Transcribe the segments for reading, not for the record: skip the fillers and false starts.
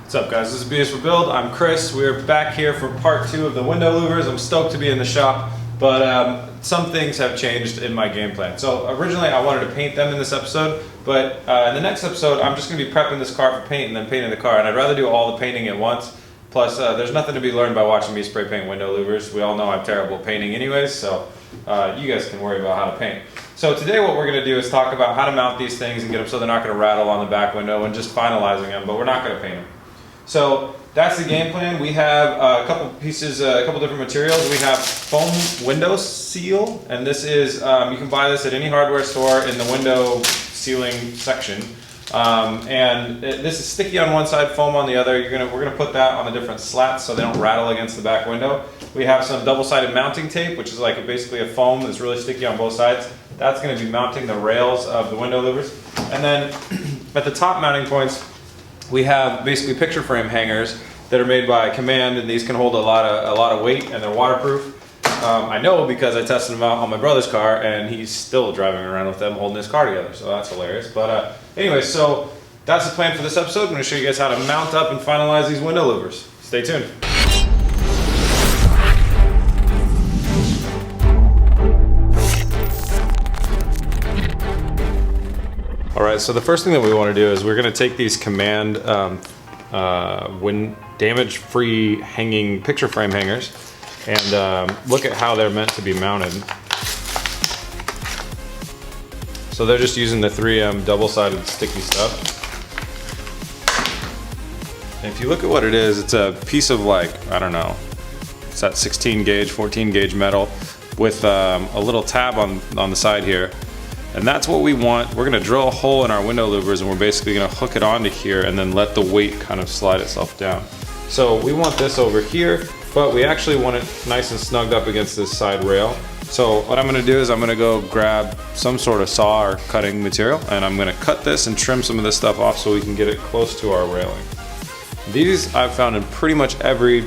What's up, guys? This is BS for Build. I'm Chris. We're back here for part 2 of the window louvers. I'm stoked to be in the shop, but some things have changed in my game plan. So originally I wanted to paint them in this episode, but in the next episode I'm just going to be prepping this car for paint and then painting the car, and I'd rather do all the painting at once. Plus there's nothing to be learned by watching me spray paint window louvers. We all know I'm terrible at painting anyways, so you guys can worry about how to paint. So today what we're going to do is talk about how to mount these things and get them so they're not going to rattle on the back window, and just finalizing them, but we're not going to paint them. So that's the game plan. We have a couple pieces, a couple different materials. We have foam window seal, and this is, you can buy this at any hardware store in the window sealing section. This is sticky on one side, foam on the other. We're gonna put that on the different slats so they don't rattle against the back window. We have some double-sided mounting tape, which is like basically a foam that's really sticky on both sides. That's gonna be mounting the rails of the window louvers. And then at the top mounting points, we have basically picture frame hangers that are made by Command, and these can hold a lot of weight, and they're waterproof. I know because I tested them out on my brother's car, and he's still driving around with them holding his car together, so that's hilarious. But anyway, so that's the plan for this episode. I'm going to show you guys how to mount up and finalize these window louvers. Stay tuned. Alright, so the first thing that we want to do is we're going to take these Command damage-free hanging picture frame hangers and look at how they're meant to be mounted. So they're just using the 3M double-sided sticky stuff. And if you look at what it is, it's a piece of, like, I don't know, it's that 16 gauge, 14 gauge metal with a little tab on the side here. And that's what we want. We're gonna drill a hole in our window louvers, and we're basically gonna hook it onto here and then let the weight kind of slide itself down. So we want this over here, but we actually want it nice and snugged up against this side rail. So what I'm gonna do is I'm gonna go grab some sort of saw or cutting material, and I'm gonna cut this and trim some of this stuff off so we can get it close to our railing. These I've found in pretty much every,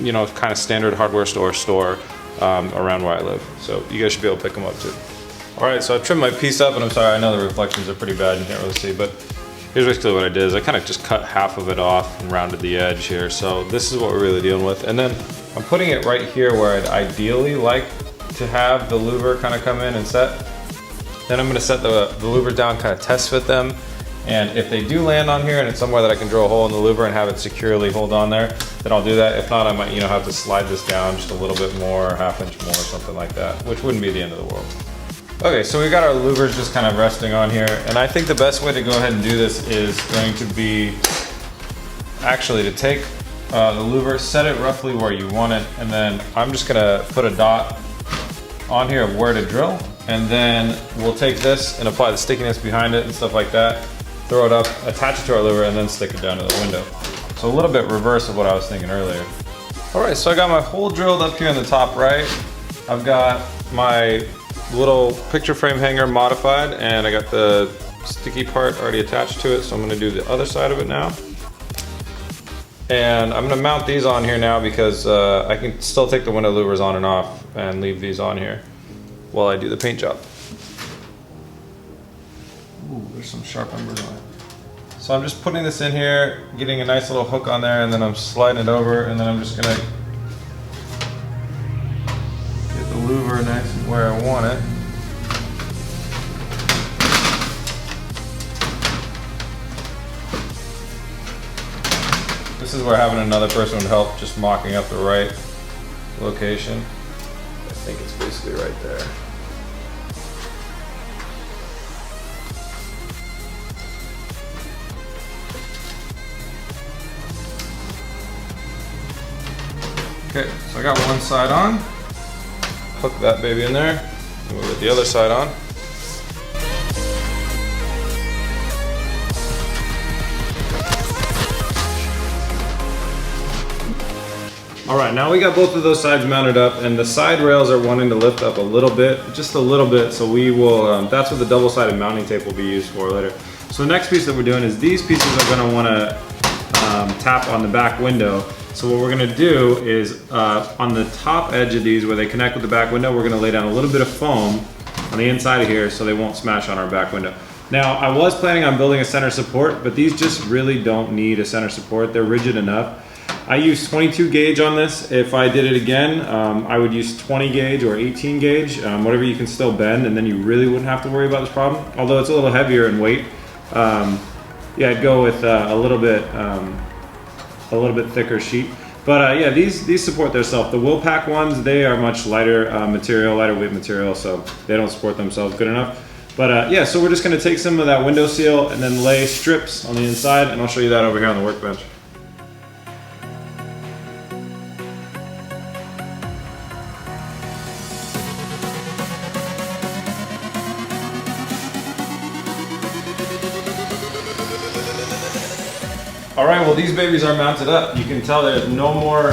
you know, kind of standard hardware store around where I live. So you guys should be able to pick them up too. Alright, so I trimmed my piece up, and I'm sorry, I know the reflections are pretty bad, you can't really see, but here's basically what I did is I kind of just cut half of it off and rounded the edge here. So this is what we're really dealing with. And then I'm putting it right here where I'd ideally like to have the louver kind of come in and set. Then I'm going to set the louver down, kind of test fit them. And if they do land on here and it's somewhere that I can drill a hole in the louver and have it securely hold on there, then I'll do that. If not, I might, you know, have to slide this down just a little bit more, or half inch more, or something like that, which wouldn't be the end of the world. Okay, so we got our louvers just kind of resting on here, and I think the best way to go ahead and do this is going to be actually to take the louver, set it roughly where you want it, and then I'm just gonna put a dot on here of where to drill, and then we'll take this and apply the stickiness behind it and stuff like that, throw it up, attach it to our louver, and then stick it down to the window. So a little bit reverse of what I was thinking earlier. Alright, so I got my hole drilled up here in the top right. I've got my little picture frame hanger modified, and I got the sticky part already attached to it, so I'm going to do the other side of it now. And I'm going to mount these on here now because I can still take the window louvers on and off and leave these on here while I do the paint job. Ooh, there's some sharp embers on it. So I'm just putting this in here, getting a nice little hook on there, and then I'm sliding it over, and then I'm just going to louver nice and where I want it. This is where having another person would help, just mocking up the right location. I think it's basically right there. Okay, so I got one side on. Hook that baby in there, and we'll get the other side on. Alright, now we got both of those sides mounted up, and the side rails are wanting to lift up a little bit, just a little bit, so we will, that's what the double-sided mounting tape will be used for later. So the next piece that we're doing is these pieces are going to want to tap on the back window. So what we're gonna do is on the top edge of these where they connect with the back window, we're gonna lay down a little bit of foam on the inside of here so they won't smash on our back window. Now, I was planning on building a center support, but these just really don't need a center support. They're rigid enough. I used 22 gauge on this. If I did it again, I would use 20 gauge or 18 gauge, whatever you can still bend, and then you really wouldn't have to worry about this problem. Although it's a little heavier in weight. Yeah, I'd go with a little bit thicker sheet. But yeah, these support themselves. The Willpack ones, they are much lighter material, lighter weight material, so they don't support themselves good enough. But yeah, so we're just gonna take some of that window seal and then lay strips on the inside, and I'll show you that over here on the workbench. All right, well, these babies are mounted up. You can tell there's no more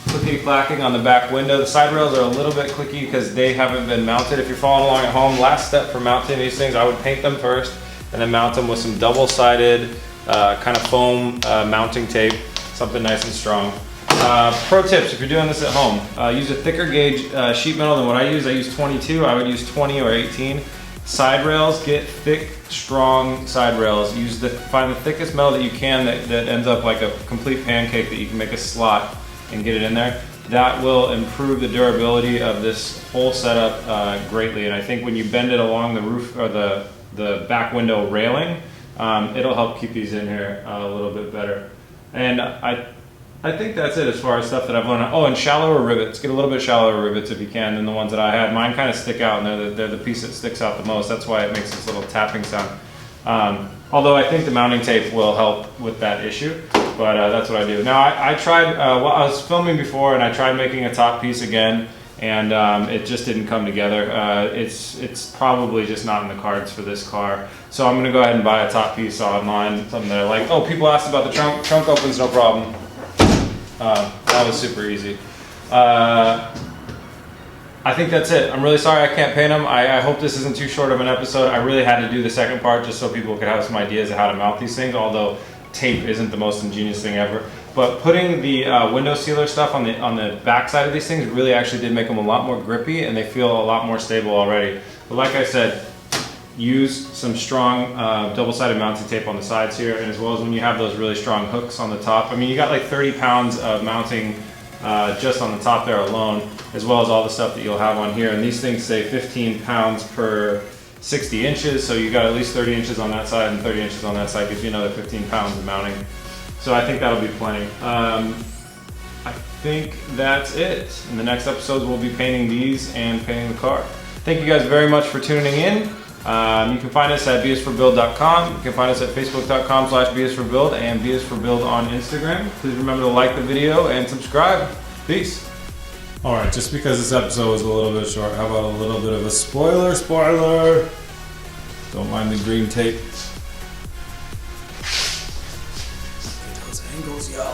clicky-clacking on the back window. The side rails are a little bit clicky because they haven't been mounted. If you're following along at home, last step for mounting these things, I would paint them first and then mount them with some double-sided kind of foam mounting tape, something nice and strong. Pro tips, if you're doing this at home, use a thicker gauge sheet metal than what I use. I use 22, I would use 20 or 18. Side rails, get thick, strong side rails. Find the thickest metal that you can that ends up like a complete pancake that you can make a slot and get it in there. That will improve the durability of this whole setup greatly. And I think when you bend it along the roof or the back window railing, it'll help keep these in here a little bit better. And I think that's it as far as stuff that I've learned. Oh, and shallower rivets. Get a little bit shallower rivets if you can than the ones that I had. Mine kind of stick out, and they're the piece that sticks out the most. That's why it makes this little tapping sound. Although I think the mounting tape will help with that issue, but that's what I do. Now I tried, well, I was filming before and I tried making a top piece again, and it just didn't come together. It's probably just not in the cards for this car. So I'm gonna go ahead and buy a top piece online, something that I like. Oh, people asked about the trunk. Trunk opens, no problem. That was super easy. I think that's it. I'm really sorry I can't paint them. I hope this isn't too short of an episode. I really had to do the second part just so people could have some ideas of how to mount these things, although tape isn't the most ingenious thing ever. But putting the window sealer stuff on the back side of these things really actually did make them a lot more grippy, and they feel a lot more stable already. But like I said, use some strong double-sided mounting tape on the sides here, and as well as when you have those really strong hooks on the top. I mean, you got like 30 pounds of mounting just on the top there alone, as well as all the stuff that you'll have on here. And these things say 15 pounds per 60 inches, so you got at least 30 inches on that side and 30 inches on that side, gives you another 15 pounds of mounting. So I think that'll be plenty. I think that's it. In the next episodes, we'll be painting these and painting the car. Thank you guys very much for tuning in. You can find us at bsforbuild.com. You can find us at facebook.com/bsforbuild and bsforbuild on Instagram. Please remember to like the video and subscribe. Peace. All right, just because this episode was a little bit short, how about a little bit of a spoiler? Don't mind the green tape. Look at those angles, yo.